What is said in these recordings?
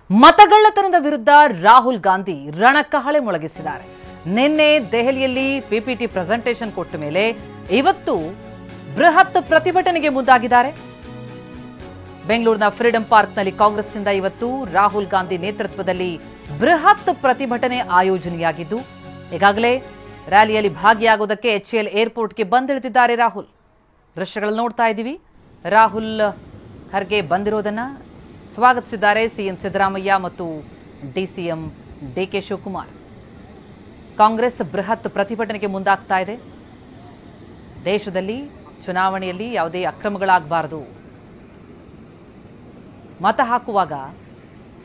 ಮತಗಳ್ಳತನದ ವಿರುದ್ಧ ರಾಹುಲ್ ಗಾಂಧಿ ರಣಕಹಳೆ ಮೊಳಗಿಸಿದ್ದಾರೆ. ನಿನ್ನೆ ದೆಹಲಿಯಲ್ಲಿ ಪಿಪಿಟಿ ಪ್ರೆಸೆಂಟೇಷನ್ ಕೊಟ್ಟ ಮೇಲೆ ಇವತ್ತು ಬೃಹತ್ ಪ್ರತಿಭಟನೆಗೆ ಮುಂದಾಗಿದ್ದಾರೆ. ಬೆಂಗಳೂರಿನ ಫ್ರೀಡಂ ಪಾರ್ಕ್ನಲ್ಲಿ ಕಾಂಗ್ರೆಸ್ನಿಂದ ಇವತ್ತು ರಾಹುಲ್ ಗಾಂಧಿ ನೇತೃತ್ವದಲ್ಲಿ ಬೃಹತ್ ಪ್ರತಿಭಟನೆ ಆಯೋಜನೆಯಾಗಿದ್ದು ಈಗಾಗಲೇ ರ್ಯಾಲಿಯಲ್ಲಿ ಭಾಗಿಯಾಗುವುದಕ್ಕೆ HAL ಏರ್ಪೋರ್ಟ್ಗೆ ಬಂದಿಳಿದಿದ್ದಾರೆ ರಾಹುಲ್. ದೃಶ್ಯಗಳನ್ನು ನೋಡ್ತಾ ಇದ್ದೀವಿ. ರಾಹುಲ್ ಖರ್ಗೆ ಬಂದಿರೋದನ್ನ ಸ್ವಾಗತಿಸಿದ್ದಾರೆ ಸಿಎಂ ಸಿದ್ದರಾಮಯ್ಯ ಮತ್ತು ಡಿಸಿಎಂ ಡಿಕೆ ಶಿವಕುಮಾರ್. ಕಾಂಗ್ರೆಸ್ ಬೃಹತ್ ಪ್ರತಿಭಟನೆಗೆ ಮುಂದಾಗ್ತಾ ಇದೆ. ದೇಶದಲ್ಲಿ ಚುನಾವಣೆಯಲ್ಲಿ ಯಾವುದೇ ಅಕ್ರಮಗಳಾಗಬಾರದು. ಮತ ಹಾಕುವಾಗ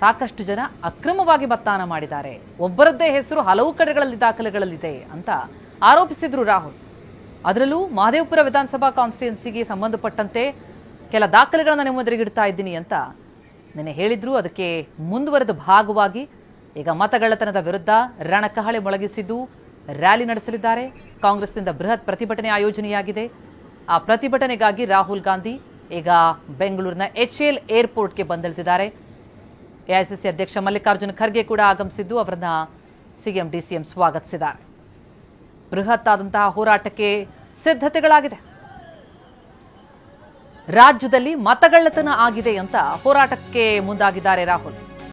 ಸಾಕಷ್ಟು ಜನ ಅಕ್ರಮವಾಗಿ ಮತದಾನ ಮಾಡಿದ್ದಾರೆ, ಒಬ್ಬರದ್ದೇ ಹೆಸರು ಹಲವು ಕಡೆಗಳಲ್ಲಿ ದಾಖಲೆಗಳಲ್ಲಿದೆ ಅಂತ ಆರೋಪಿಸಿದ್ರು ರಾಹುಲ್. ಅದರಲ್ಲೂ ಮಹದೇವಪುರ ವಿಧಾನಸಭಾ ಕಾನ್ಸ್ಟಿಟ್ಯೂನ್ಸಿಗೆ ಸಂಬಂಧಪಟ್ಟಂತೆ ಕೆಲ ದಾಖಲೆಗಳನ್ನು ನಿಮ್ಮೆದುರಿಗಿಡ್ತಾ ಇದ್ದೀನಿ ಅಂತ ನಿನ್ನೆ ಹೇಳಿದ್ರು. ಅದಕ್ಕೆ ಮುಂದುವರೆದ ಭಾಗವಾಗಿ ಈಗ ಮತಗಳ್ಳತನದ ವಿರುದ್ಧ ರಣಕಹಳೆ ಮೊಳಗಿಸಿದ್ದು ರ್ಯಾಲಿ ನಡೆಸಲಿದ್ದಾರೆ. ಕಾಂಗ್ರೆಸ್ನಿಂದ ಬೃಹತ್ ಪ್ರತಿಭಟನೆ ಆಯೋಜನೆಯಾಗಿದೆ. ಆ ಪ್ರತಿಭಟನೆಗಾಗಿ ರಾಹುಲ್ ಗಾಂಧಿ ಈಗ ಬೆಂಗಳೂರಿನ HAL ಏರ್ಪೋರ್ಟ್ಗೆ ಬಂದಿಳಿದಿದ್ದಾರೆ. ಎಐಸಿಸಿ ಅಧ್ಯಕ್ಷ ಮಲ್ಲಿಕಾರ್ಜುನ ಖರ್ಗೆ ಕೂಡ ಆಗಮಿಸಿದ್ದು ಅವರನ್ನ ಸಿಎಂ ಡಿಸಿಎಂ ಸ್ವಾಗತಿಸಿದ್ದಾರೆ. ಬೃಹತ್ ಆದಂತಹ ಹೋರಾಟಕ್ಕೆ ಸಿದ್ಧತೆಗಳಾಗಿದೆ. ರಾಜ್ಯದಲ್ಲಿ ಮತಗಳ್ಳತನ ಆಗಿದೆ ಅಂತ ಹೋರಾಟಕ್ಕೆ ಮುಂದಾಗಿದ್ದಾರೆ ರಾಹುಲ್.